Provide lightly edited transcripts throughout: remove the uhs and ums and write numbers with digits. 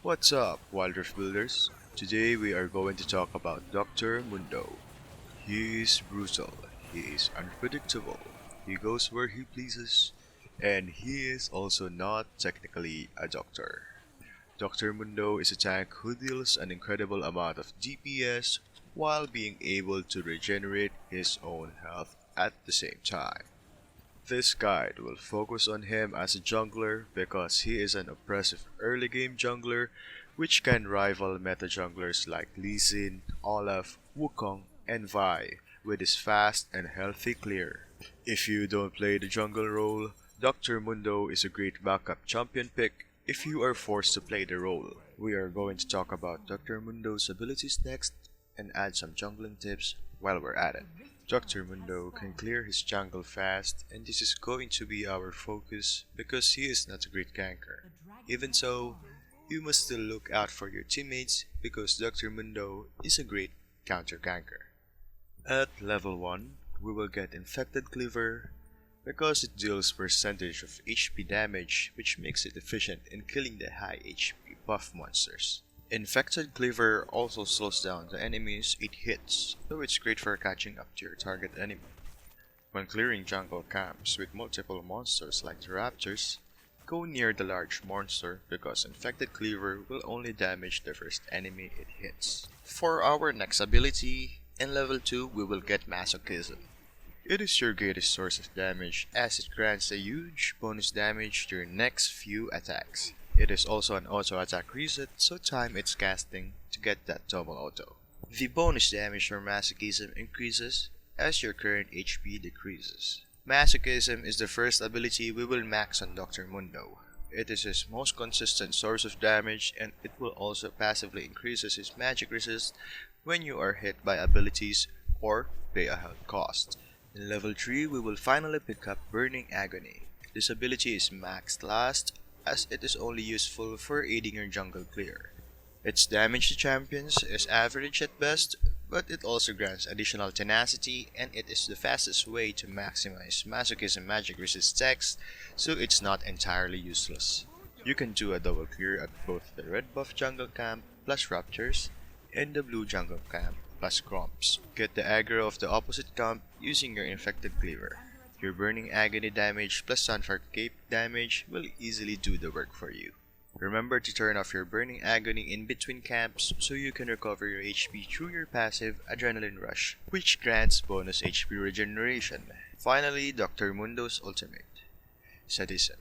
What's up, Wildlife Builders? Today we are going to talk about Dr. Mundo. He is brutal, he is unpredictable, he goes where he pleases, and he is also not technically a doctor. Dr. Mundo is a tank who deals an incredible amount of DPS while being able to regenerate his own health at the same time. This guide will focus on him as a jungler because he is an oppressive early game jungler which can rival meta junglers like Lee Sin, Olaf, Wukong, and Vi with his fast and healthy clear. If you don't play the jungle role, Dr. Mundo is a great backup champion pick if you are forced to play the role. We are going to talk about Dr. Mundo's abilities next and add some jungling tips while we're at it. Dr. Mundo can clear his jungle fast, and this is going to be our focus because he is not a great ganker. Even so, you must still look out for your teammates because Dr. Mundo is a great counter ganker. At level 1, we will get Infected Cleaver because it deals percentage of HP damage which makes it efficient in killing the high HP buff monsters. Infected Cleaver also slows down the enemies it hits, though it's great for catching up to your target enemy. When clearing jungle camps with multiple monsters like the raptors, go near the large monster because Infected Cleaver will only damage the first enemy it hits. For our next ability, in level 2 we will get Masochism. It is your greatest source of damage as it grants a huge bonus damage to your next few attacks. It is also an auto attack reset, so time its casting to get that double auto. The bonus damage from Masochism increases as your current HP decreases. Masochism is the first ability we will max on Dr. Mundo. It is his most consistent source of damage and it will also passively increases his magic resist when you are hit by abilities or pay a health cost. In level 3 we will finally pick up Burning Agony. This ability is maxed last as it is only useful for aiding your jungle clear. Its damage to champions is average at best, but it also grants additional tenacity and it is the fastest way to maximize Masochism magic resist stacks, so it's not entirely useless. You can do a double clear at both the red buff jungle camp plus raptors and the blue jungle camp plus Gromps. Get the aggro of the opposite camp using your Infected Cleaver. Your Burning Agony damage plus Sunfire Cape damage will easily do the work for you. Remember to turn off your Burning Agony in between camps so you can recover your HP through your passive Adrenaline Rush, which grants bonus HP regeneration. Finally, Dr. Mundo's ultimate, Sadism.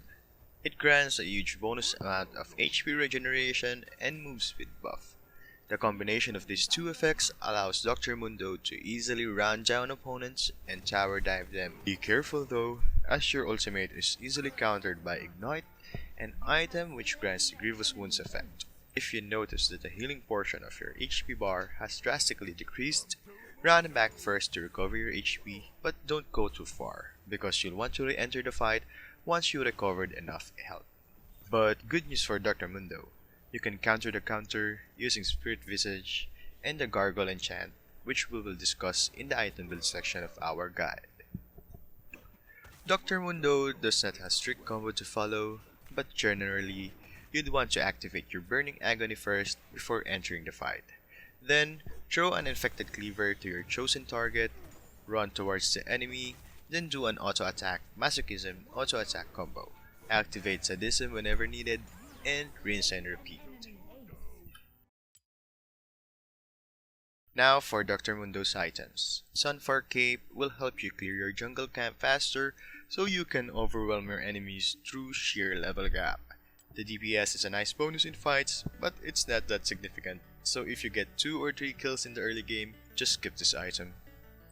It grants a huge bonus amount of HP regeneration and move speed buff. The combination of these two effects allows Dr. Mundo to easily run down opponents and tower dive them. Be careful though, as your ultimate is easily countered by Ignite, an item which grants the Grievous Wounds effect. If you notice that the healing portion of your HP bar has drastically decreased, run back first to recover your HP, but don't go too far, because you'll want to re-enter the fight once you recovered enough health. But good news for Dr. Mundo. You can counter the counter using Spirit Visage and the Gargoyle enchant, which we will discuss in the item build section of our guide. Dr. Mundo does not have strict combo to follow, but generally, you'd want to activate your Burning Agony first before entering the fight. Then, throw an Infected Cleaver to your chosen target, run towards the enemy, then do an auto attack Masochism auto attack combo. Activate Sadism whenever needed, and rinse and repeat. Now for Dr. Mundo's items. Sunfire Cape will help you clear your jungle camp faster so you can overwhelm your enemies through sheer level gap. The DPS is a nice bonus in fights, but it's not that significant, so if you get 2 or 3 kills in the early game, just skip this item.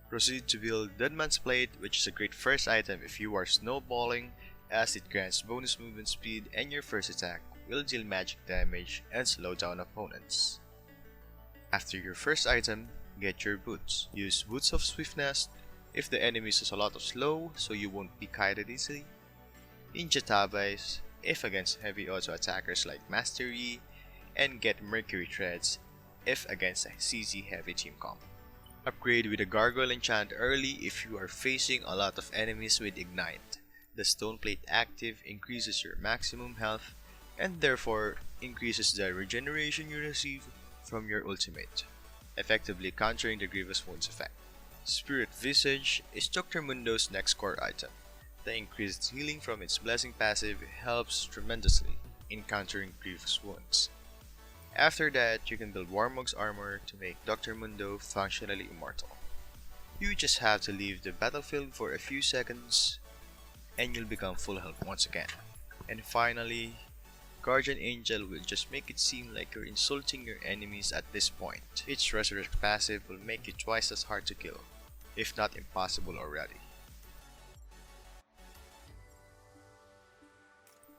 Proceed to build Deadman's Plate, which is a great first item if you are snowballing, as it grants bonus movement speed and your first attack will deal magic damage and slow down opponents. After your first item, get your boots. Use Boots of Swiftness if the enemy uses a lot of slow so you won't be kited easily. Ninja Tabais if against heavy auto attackers like Master Yi, and get Mercury Threads if against a CZ heavy team comp. Upgrade with a Gargoyle enchant early if you are facing a lot of enemies with Ignite. The Stone Plate active increases your maximum health and therefore increases the regeneration you receive from your ultimate, effectively countering the Grievous Wounds effect. Spirit Visage is Dr. Mundo's next core item. The increased healing from its blessing passive helps tremendously in countering Grievous Wounds. After that, you can build Warmog's armor to make Dr. Mundo functionally immortal. You just have to leave the battlefield for a few seconds and you'll become full health once again. And finally, Guardian Angel will just make it seem like you're insulting your enemies at this point. Its Resurrect passive will make it twice as hard to kill, if not impossible already.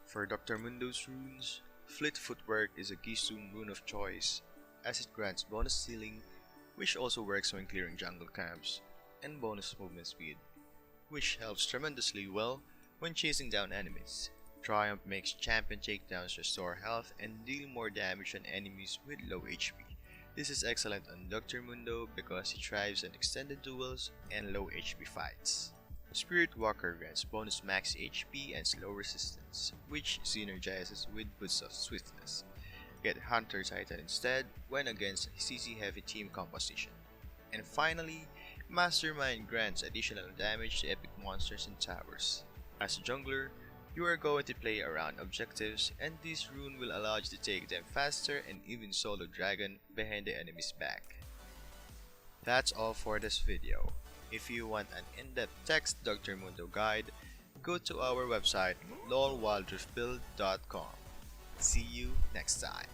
For Dr. Mundo's runes, Fleet Footwork is a keystone rune of choice, as it grants bonus ceiling, which also works when clearing jungle camps, and bonus movement speed, which helps tremendously well when chasing down enemies. Triumph makes champion takedowns restore health and deal more damage on enemies with low HP. This is excellent on Dr. Mundo because he thrives on extended duels and low HP fights. Spirit Walker grants bonus max HP and slow resistance, which synergizes with boosts of swiftness. Get Hunter Titan instead when against CC heavy team composition. And finally, Mastermind grants additional damage to epic monsters and towers. As a jungler, you are going to play around objectives, and this rune will allow you to take them faster and even solo dragon behind the enemy's back. That's all for this video. If you want an in-depth text Dr. Mundo guide, go to our website lolwildriftbuild.com. See you next time.